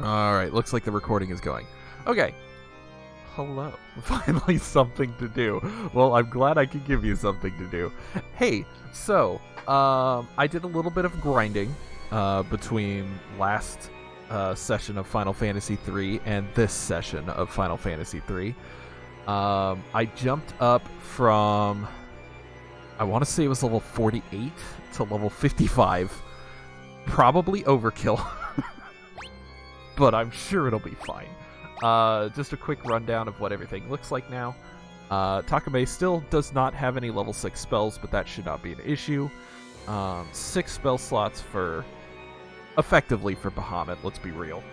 Alright, looks like the recording is going. Okay. Hello. Finally something to do. Well, I'm glad I could give you something to do. Hey, so, I did a little bit of grinding between last session of Final Fantasy III and this session of Final Fantasy III. I jumped up from, I want to say it was level 48 to level 55. Probably overkill. But I'm sure it'll be fine. Just a quick rundown of what everything looks like now. Takame still does not have any level 6 spells, but that should not be an issue. 6 spell slots for, effectively for Bahamut, let's be real.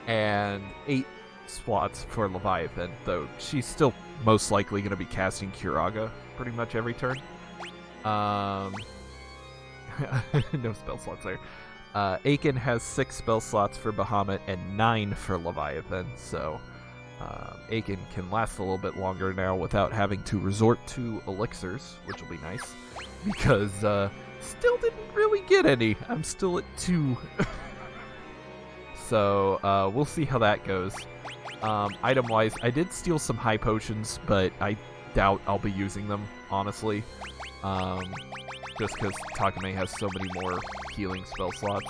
And 8 slots for Leviathan, though she's still most likely going to be casting Curaga pretty much every turn. No spell slots there. Aiken has 6 spell slots for Bahamut and 9 for Leviathan, so Aiken can last a little bit longer now without having to resort to elixirs, which will be nice, because still didn't really get any. I'm still at 2. So we'll see how that goes. Item-wise, I did steal some high potions, but I doubt I'll be using them, honestly. Just because Takame has so many more healing spell slots.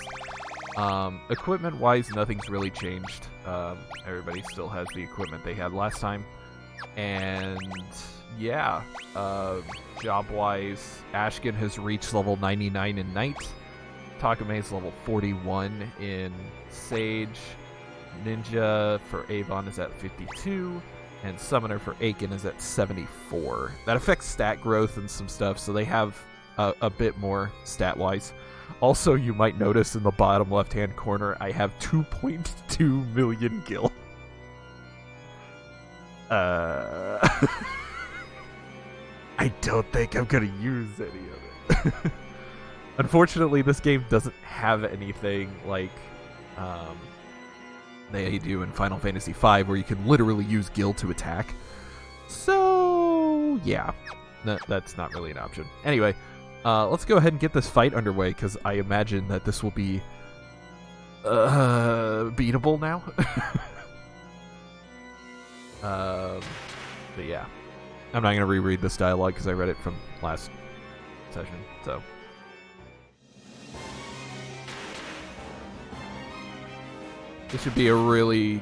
Equipment-wise, nothing's really changed. Everybody still has the equipment they had last time. And yeah, job-wise, Ashkin has reached level 99 in Knight. Takame is level 41 in Sage. Ninja for Avon is at 52. And Summoner for Aiken is at 74. That affects stat growth and some stuff, so they have a bit more stat-wise. Also, you might notice in the bottom left-hand corner, I have 2.2 million gil. I don't think I'm gonna use any of it. Unfortunately, this game doesn't have anything like they do in Final Fantasy V, where you can literally use gil to attack. So, yeah. That's not really an option. Anyway, let's go ahead and get this fight underway, because I imagine that this will be beatable now. But yeah. I'm not going to reread this dialogue, because I read it from last session, so... This should be a really,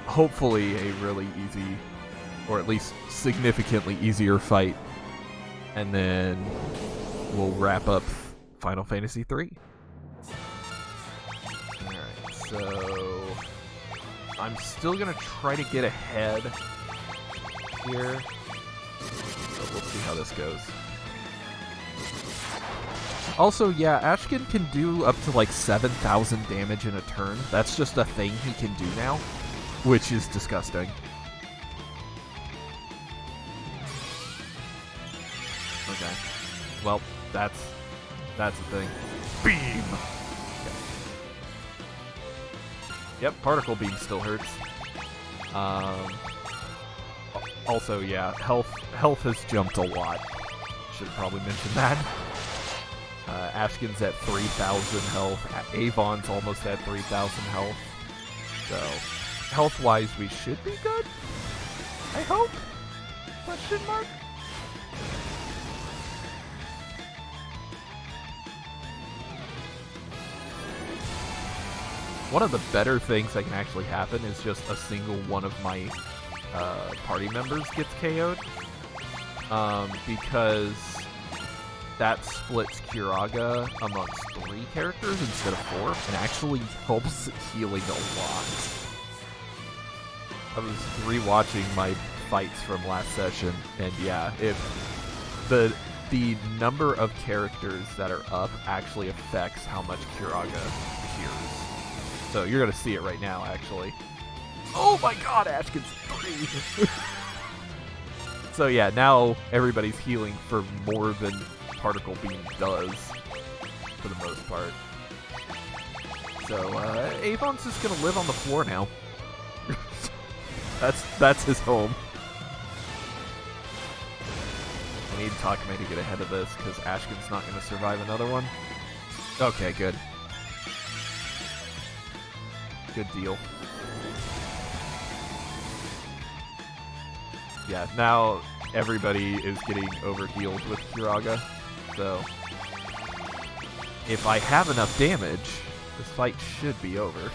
hopefully a really easy, or at least significantly easier fight. And then we'll wrap up Final Fantasy III. Alright, so I'm still going to try to get ahead here. So we'll see how this goes. Also, yeah, Ashkin can do up to like 7,000 damage in a turn. That's just a thing he can do now, which is disgusting. Okay. Well, that's the thing. Beam! Okay. Yep, Particle Beam still hurts. Also, yeah, health has jumped a lot. Should probably mention that. Ashkin's at 3,000 health. Avon's almost at 3,000 health. So, health-wise, we should be good. I hope? Question mark? One of the better things that can actually happen is just a single one of my party members gets KO'd. Because that splits Curaga amongst 3 characters instead of 4, and actually helps healing a lot. I was rewatching my fights from last session, and yeah, if the number of characters that are up actually affects how much Curaga heals. So you're gonna see it right now, actually. Oh my god, Ashkin's 3! So yeah, now everybody's healing for more than Particle Beam does, for the most part. So, Avon's just gonna live on the floor now. That's his home. I need Takame to get ahead of this, because Ashkin's not gonna survive another one. Okay, good. Good deal. Yeah, now everybody is getting over-healed with Kiraga, so if I have enough damage, this fight should be over.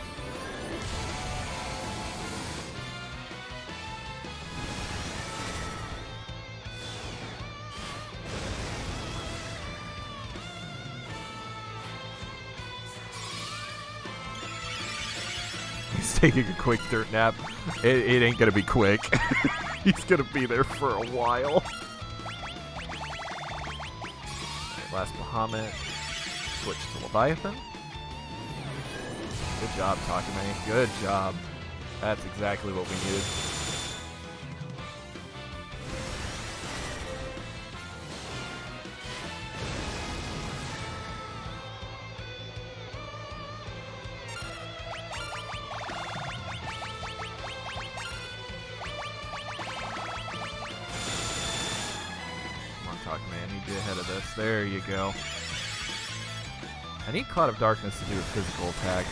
He's taking a quick dirt nap. It ain't gonna be quick. He's gonna be there for a while. Right, last Bahamut. Switch to Leviathan. Good job, Takame. Good job. That's exactly what we needed. I need you ahead of this. There you go. I need Cloud of Darkness to do a physical attack.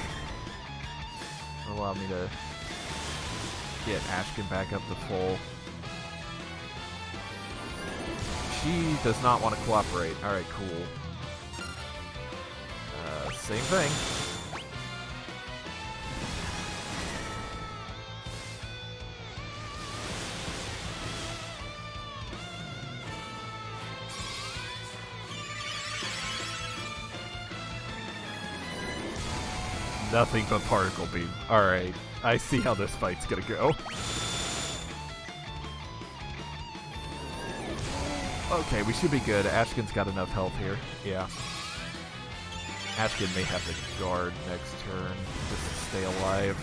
It'll allow me to get Ashkin back up to full. She does not want to cooperate. Alright, cool. Same thing. Nothing but particle beam. Alright, I see how this fight's gonna go. Okay, we should be good. Ashkin's got enough health here. Yeah. Ashkin may have to guard next turn just to stay alive.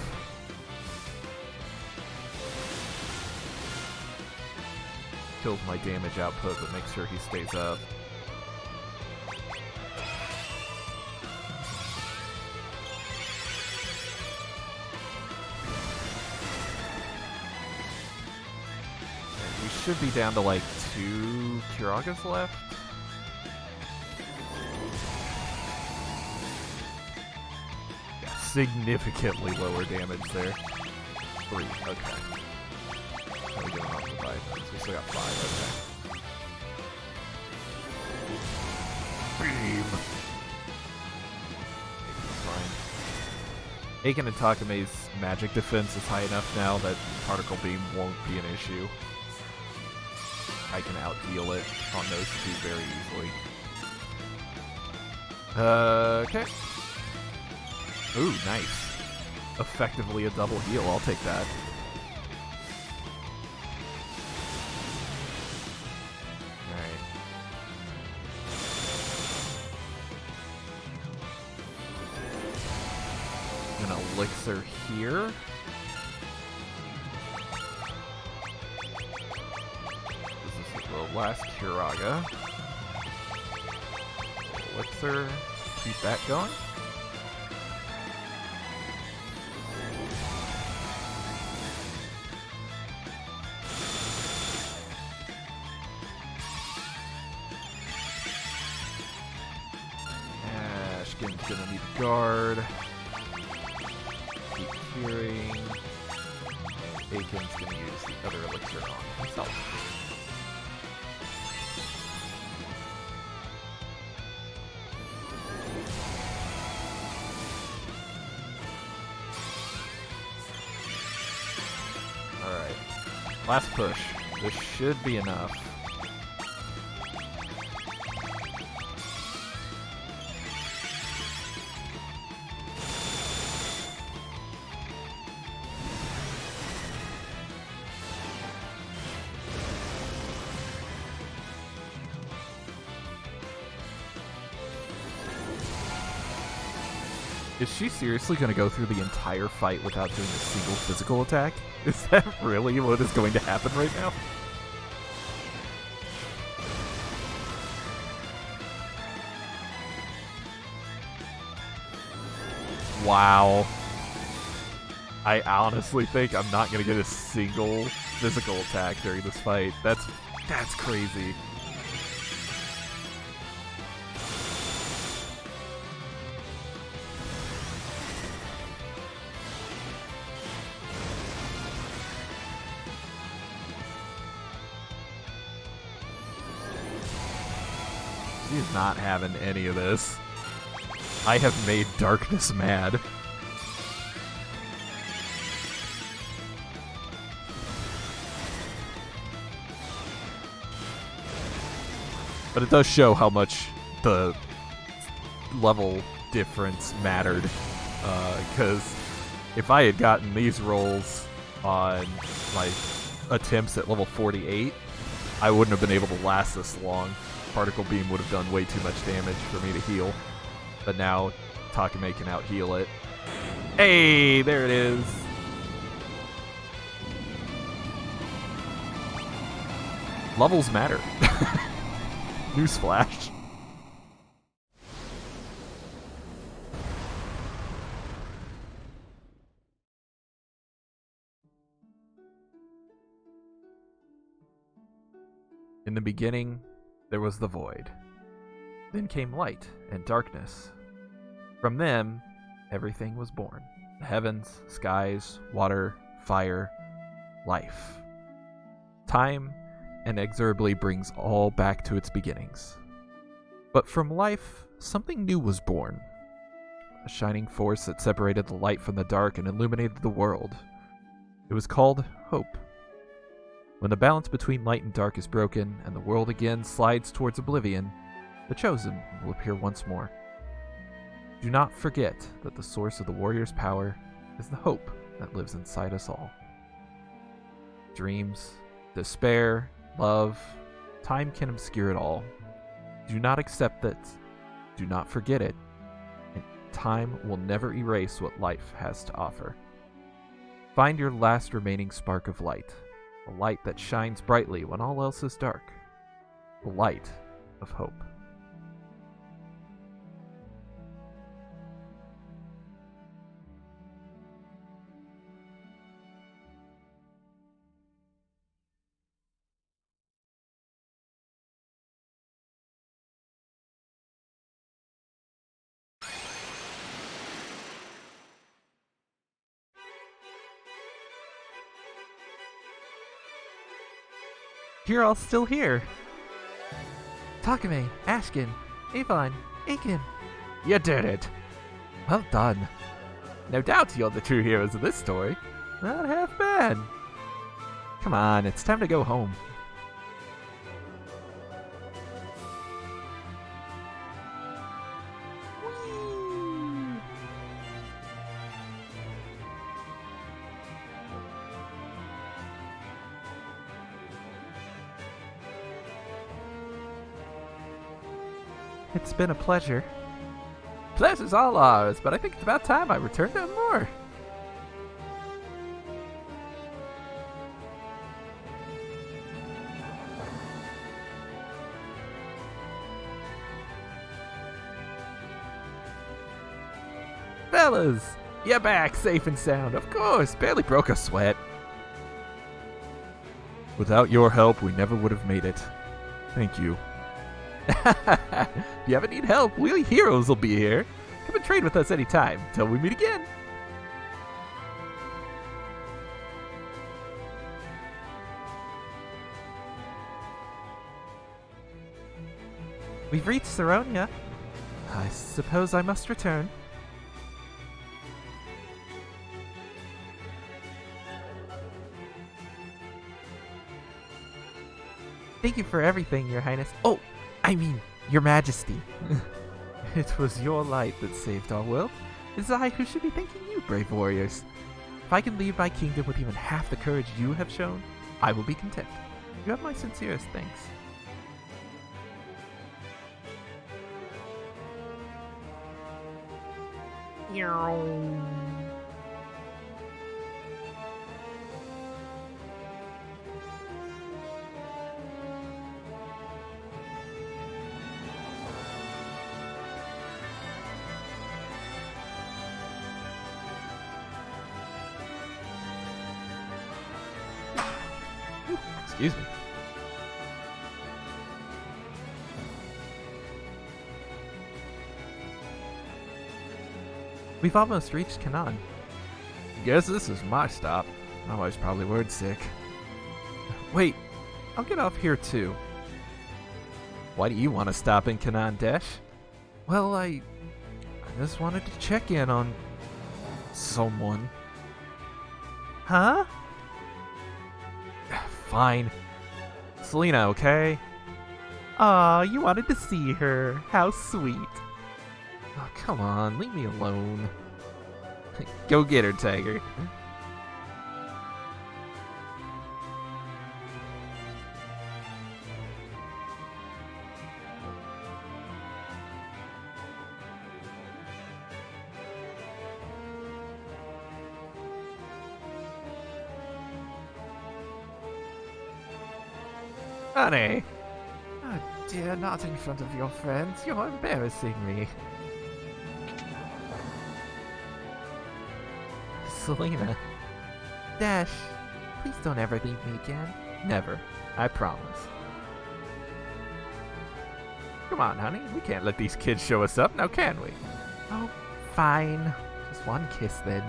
Kills my damage output, but makes sure he stays up. Should be down to like 2 Kiragas left. Yeah, significantly lower damage there. 3, okay. How are we doing on the Leviathans? We still got 5, okay. Beam! Fine. Aiken and Takame's magic defense is high enough now that Particle Beam won't be an issue. I can out-heal it on those two very easily. Okay. Ooh, nice. Effectively a double heal, I'll take that. Alright. I'm gonna Elixir here. Last Kiraga. Elixir. Keep that going. Ashkin's gonna need a guard. Keep curing. And Aiken's gonna use the other elixir on himself. Last push. This should be enough. Is she seriously going to go through the entire fight without doing a single physical attack? Is that really what is going to happen right now? Wow. I honestly think I'm not going to get a single physical attack during this fight. That's crazy. She's not having any of this. I have made darkness mad. But it does show how much the level difference mattered. Because if I had gotten these rolls on like attempts at level 48, I wouldn't have been able to last this long. Particle Beam would have done way too much damage for me to heal. But now Takame can out-heal it. Hey, there it is. Levels matter. Newsflash. In the beginning, there was the void. Then came light and darkness. From them, everything was born. The heavens, skies, water, fire, life. Time inexorably brings all back to its beginnings. But from life, something new was born. A shining force that separated the light from the dark and illuminated the world. It was called hope. When the balance between light and dark is broken, and the world again slides towards oblivion, the Chosen will appear once more. Do not forget that the source of the warrior's power is the hope that lives inside us all. Dreams, despair, love, time can obscure it all. Do not accept it, do not forget it, and time will never erase what life has to offer. Find your last remaining spark of light, a light that shines brightly when all else is dark, the light of hope. You're all still here. Takame, Ashkin, Avon, Aiken. You did it. Well done. No doubt you're the true heroes of this story. Not half bad. Come on, it's time to go home. It's been a pleasure. Pleasure's all ours, but I think it's about time I returned to more. Fellas, you're back safe and sound. Of course, barely broke a sweat. Without your help, we never would have made it. Thank you. If you ever need help, we heroes will be here. Come and trade with us anytime, till we meet again. We've reached Saronia. I suppose I must return. Thank you for everything, Your Highness. Oh! I mean, Your Majesty. It was your light that saved our world. It is I who should be thanking you, brave warriors. If I can leave my kingdom with even half the courage you have shown, I will be content. You have my sincerest thanks. Excuse me. We've almost reached Kanan. Guess this is my stop. My wife's probably word sick. Wait, I'll get off here too. Why do you want to stop in Kanan, Dash? Well, I just wanted to check in on someone. Huh? Fine. Selena, okay? Aw, you wanted to see her. How sweet. Oh, come on, leave me alone. Go get her, Tiger. Honey. Oh dear, not in front of your friends. You're embarrassing me. Selena. Dash, please don't ever leave me again. Never. I promise. Come on, honey. We can't let these kids show us up, now can we? Oh, fine. Just one kiss then.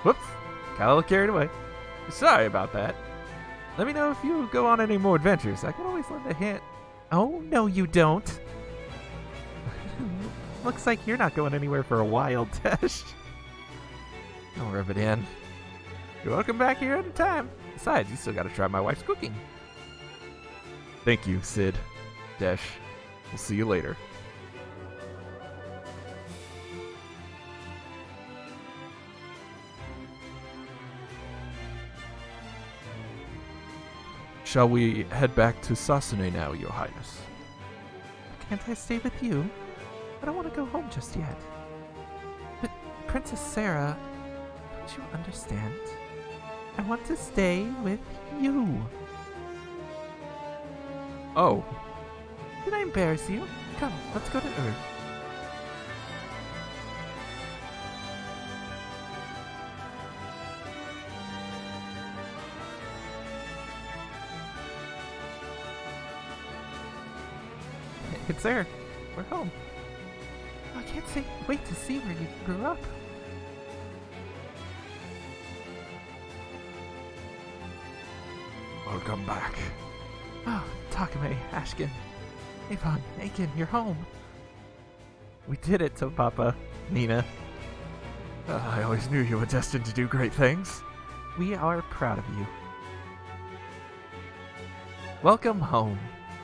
Whoops. Got a little carried away. Sorry about that. Let me know if you go on any more adventures. I can always lend a hint. Oh, no you don't. Looks like you're not going anywhere for a while, Dash. Don't rub it in. You're welcome back here at a time. Besides, you still gotta try my wife's cooking. Thank you, Sid. Dash. We'll see you later. Shall we head back to Sasune now, Your Highness? Can't I stay with you? I don't want to go home just yet. But, Princess Sarah, don't you understand? I want to stay with you. Oh. Did I embarrass you? Come, let's go to Earth. It's there. We're home. I can't wait to see where you grew up. Welcome back. Oh, Takame, Ashkin, Avon, Aiken, you're home. We did it, to Papa, Nina. I always knew you were destined to do great things. We are proud of you. Welcome home.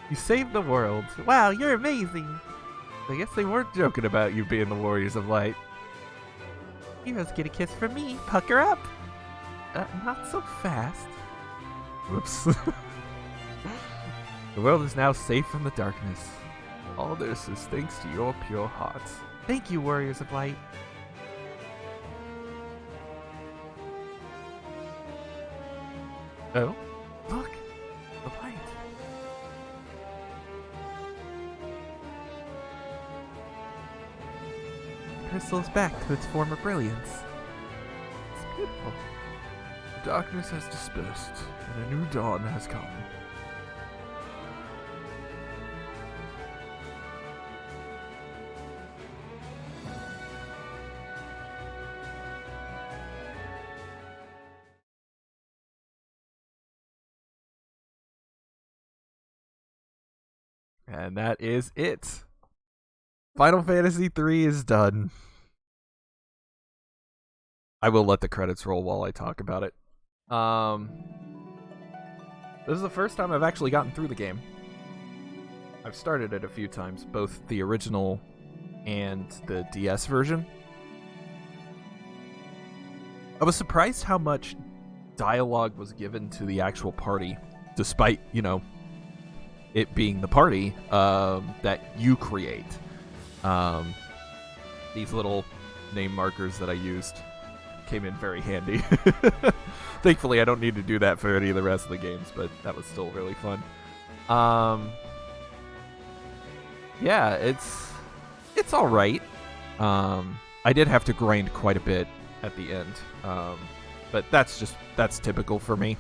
You saved the world. Wow, you're amazing. I guess they weren't joking about you being the Warriors of Light. Heroes get a kiss from me. Pucker up. Not so fast. Whoops. The world is now safe from the darkness. All this is thanks to your pure hearts. Thank you, Warriors of Light. Oh? Look! The light. Crystal's back to its former brilliance. It's beautiful. The darkness has dispersed, and a new dawn has come. And that is it. Final Fantasy III is done. I will let the credits roll while I talk about it. This is the first time I've actually gotten through the game. I've started it a few times, both the original and the DS version. I was surprised how much dialogue was given to the actual party, despite, you know, it being the party that you create. These little name markers that I used came in very handy. Thankfully, I don't need to do that for any of the rest of the games, but that was still really fun. Yeah, it's all right. I did have to grind quite a bit at the end, but that's typical for me.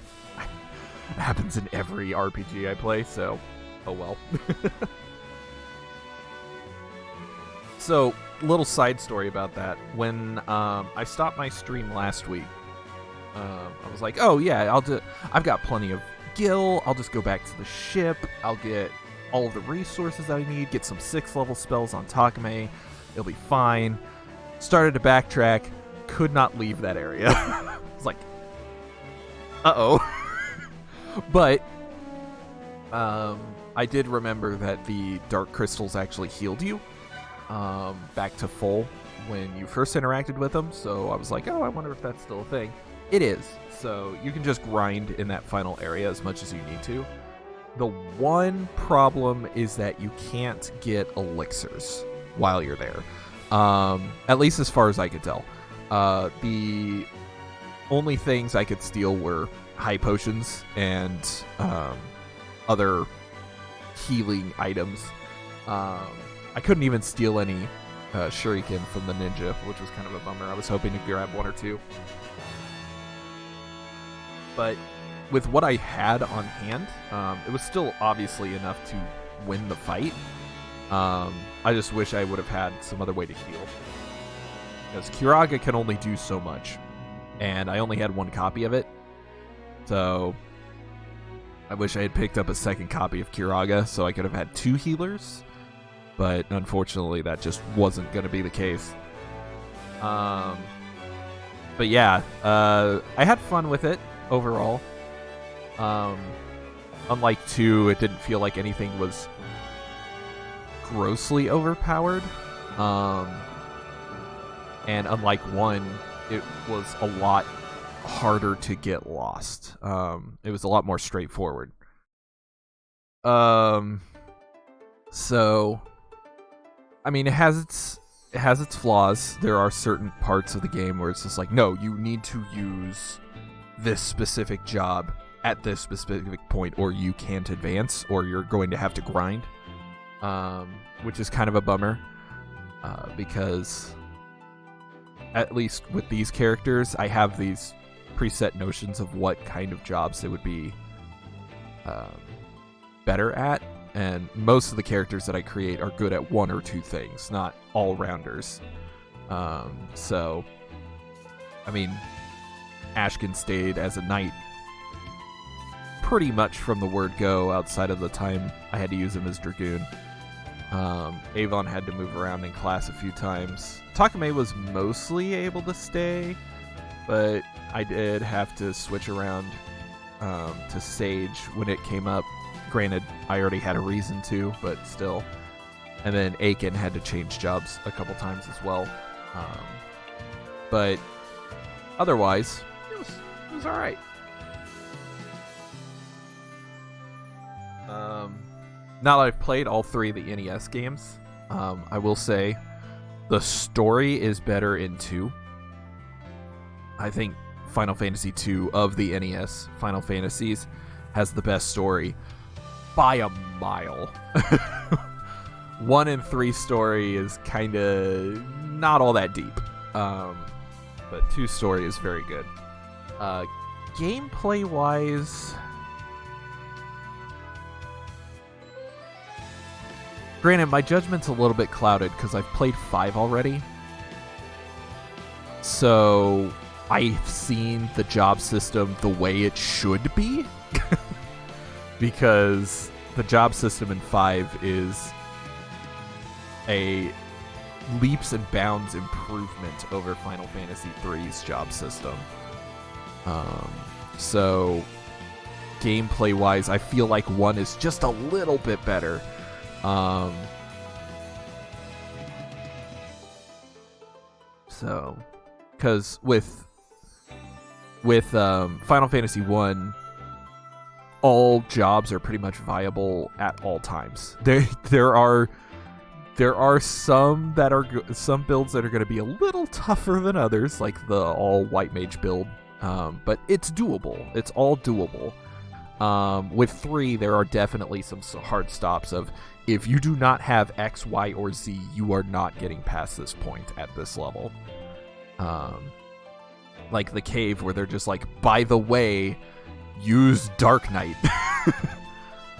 It happens in every RPG I play, so oh well. So, little side story about that. When I stopped my stream last week, I was like, oh yeah, I've got plenty of gil. I'll just go back to the ship. I'll get all of the resources that I need. Get some 6th level spells on Takame. It'll be fine. Started to backtrack. Could not leave that area. I was like, uh-oh. But I did remember that the dark crystals actually healed you back to full when you first interacted with them. So I was like, oh, I wonder if that's still a thing. It is. So you can just grind in that final area as much as you need to. The one problem is that you can't get elixirs while you're there. At least as far as I could tell. The only things I could steal were high potions and other healing items. I couldn't even steal any shuriken from the ninja, which was kind of a bummer. I was hoping to grab 1 or 2. But with what I had on hand, it was still obviously enough to win the fight. I just wish I would have had some other way to heal. Because Kiraga can only do so much. And I only had 1 copy of it. So I wish I had picked up a 2nd copy of Kiraga so I could have had 2 healers. But unfortunately that just wasn't going to be the case. But yeah, I had fun with it overall. Unlike 2, it didn't feel like anything was grossly overpowered. And unlike 1, it was a lot harder to get lost. It was a lot more straightforward. So, I mean, it has its flaws. There are certain parts of the game where it's just like, no, you need to use this specific job at this specific point, or you can't advance, or you're going to have to grind. Which is kind of a bummer, because at least with these characters, I have these preset notions of what kind of jobs they would be better at, and most of the characters that I create are good at 1 or 2 things, not all-rounders. So, I mean, Ashkin stayed as a knight pretty much from the word go, outside of the time I had to use him as Dragoon. Avon had to move around in class a few times. Takame was mostly able to stay, but I did have to switch around to Sage when it came up. Granted, I already had a reason to, but still. And then Aiken had to change jobs a couple times as well. But otherwise, it was alright. Now that I've played all 3 of the NES games, I will say the story is better in 2. I think Final Fantasy II of the NES Final Fantasies has the best story by a mile. 1 and 3 story is kind of not all that deep, but 2 story is very good. Gameplay-wise, granted, my judgment's a little bit clouded because I've played 5 already. So I've seen the job system the way it should be. Because the job system in 5 is a leaps and bounds improvement over Final Fantasy III's job system. So gameplay-wise, I feel like 1 is just a little bit better. So, because with Final Fantasy 1, all jobs are pretty much viable at all times. There are some builds that are going to be a little tougher than others, like the all white mage build. But it's doable. It's all doable. With 3, there are definitely some hard stops of, if you do not have X, Y, or Z, you are not getting past this point at this level. Like the cave where they're just like, by the way, use Dark Knight.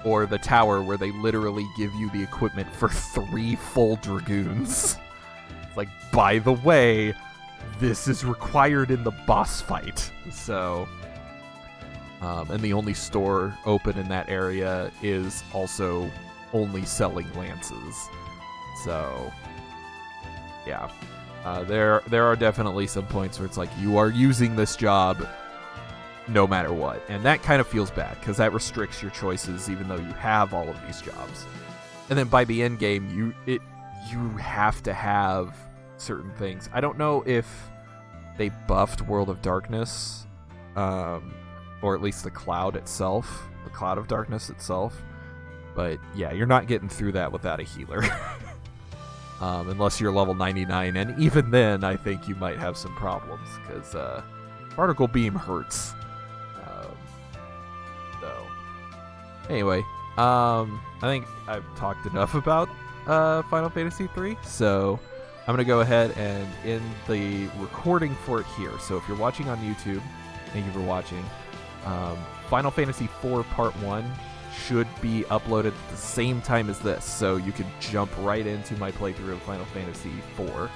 Or the tower where they literally give you the equipment for 3 full Dragoons. It's like, by the way, this is required in the boss fight. So, and the only store open in that area is also only selling lances. So, yeah. There are definitely some points where it's like, you are using this job no matter what. And that kind of feels bad, because that restricts your choices even though you have all of these jobs. And then by the end game, you have to have certain things. I don't know if they buffed World of Darkness, or at least the Cloud itself, the Cloud of Darkness itself. But yeah, you're not getting through that without a healer. Unless you're level 99, and even then, I think you might have some problems, because Particle Beam hurts. So, anyway, I think I've talked enough about Final Fantasy III, so I'm going to go ahead and end the recording for it here. So if you're watching on YouTube, thank you for watching. Final Fantasy IV Part 1 should be uploaded at the same time as this, so you can jump right into my playthrough of Final Fantasy IV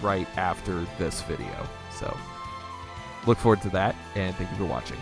right after this video. So look forward to that, and thank you for watching.